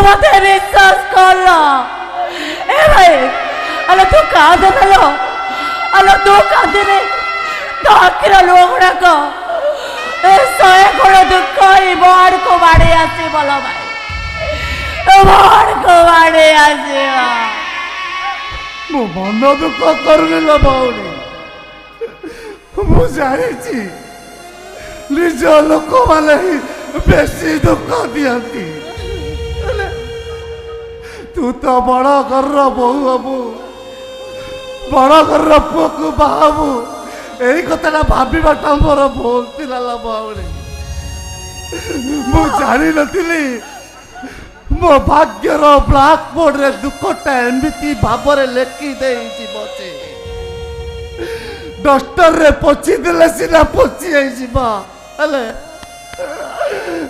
মতে বিশ্বাস করলো এ ভাই আলো তু কাঁদে পেলো আলো তু কাঁদে রে তো আখিরা লোকরা কো এ সয়ে করে দুঃখ বড় কো বাড়ি আসি বলো ভাই বড় কো বাড়ি আসি ମୋ ମନ ଦୁଃଖ କରୁନି ଲୋ ଭଉଣୀ ମୁଁ ଜାଣିଛି ନିଜ ଲୋକମାନେ ହିଁ ବେଶୀ ଦୁଃଖ ଦିଅନ୍ତି ତୁ ତ ବଡ଼ ଘରର ବୋହୂ ହବୁ ବଡ଼ ଘରର ପୁଅକୁ ବାହା ହବୁ ଏଇ କଥାଟା ଭାବିବାଟା ମୋର ଭୁଲ ଥିଲା ଲୋ ଭଉଣୀ ମୁଁ ଜାଣିନଥିଲି ମୋ ଭାଗ୍ୟର ବ୍ଲାକ୍ ବୋର୍ଡରେ ଦୁଃଖଟା ଏମିତି ଭାବରେ ଲେଖି ଦେଇଯିବ ସେ ଡଷ୍ଟରରେ ପୋଛି ଦେଲେ ସିନା ପୋଛି ହେଇଯିବ ହେଲେ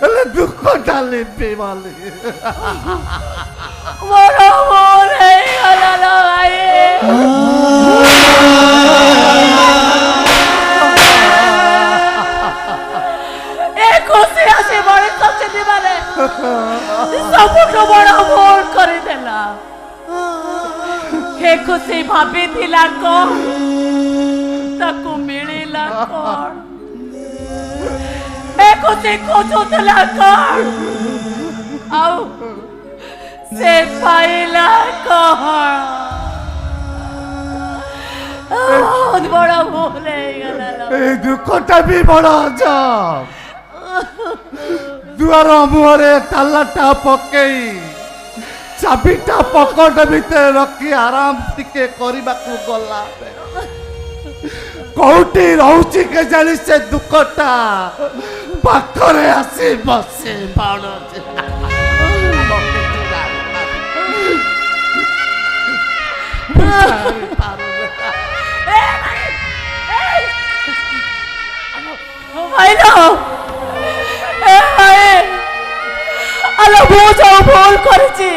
ହେଲେ ଦୁଃଖଟା ଲିପିବନି ମୋର ଭୁଲ ହେଇଗଲା ଲୋ ଭାଇ ଏ ଖୁସି ଆସି ମଣିଷ ଚିହ୍ନିବାରେ ସବୁଠୁ ବଡ଼ ଭୁଲ କରିଦେଲା ହେ ଖୁସି ଭାବିଥିଲା କଣ ତାକୁ ମିଳିଲା କଣ ଏ ଖୁସି ଖୋଜୁଥିଲା କଣ ଆଉ ସେ ପାଇଲା କଣ ବହୁତ ବଡ଼ ଭୁଲ ହେଇଗଲା এই ଦୁଃଖଟା ବି ବଡ଼ ଅଜବ ଦୁଆର ମୁହଁରେ ତାଲାଟା ପକେଇ ଚାବିଟା ପକେଟ ଭିତରେ ରଖି ଆରାମ ଟିକେ କରିବାକୁ ଗଲା କୋଉଠି ରହୁଛି କେଜାଣି ସେ ଦୁଃଖଟା ପାଖରେ ଆସି ବସେ ବାଣୁଛି আলো বুঝ ভুল করেছি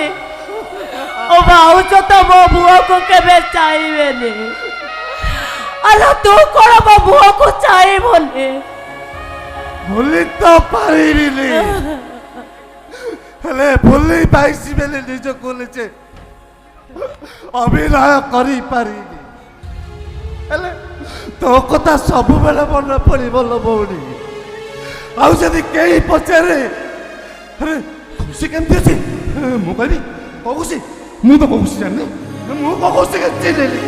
ও ভাউজ তো ମୋ ପୁଅକୁ କେବେ ଚାହିଁବେନି ଆଲୋ ତୁ କଣ ମୋ ପୁଅକୁ ଚାହିଁବନି ଭୁଲି ତ ପାରିବିନି ହେଲେ ଭୁଲି ପାଇଛି ବୋଲି ନିଜକୁ ନିଜେ ଅଭିନୟ କରିପାରିନି ହେଲେ ତୋ କଥା ସବୁବେଳେ ମନେ ପଡ଼ିବ ଲୋ ଭଉଣୀ ଆଉ ଯଦି କେହି ପଚାରେ ଆରେ ଖୁସି କେମିତି ଅଛି ମୁଁ କହିବି କହୁଛି ମୁଁ ତ କହୁଛି ଜାଣିନି ମୁଁ କହୁଛି ଚିହ୍ନିଲି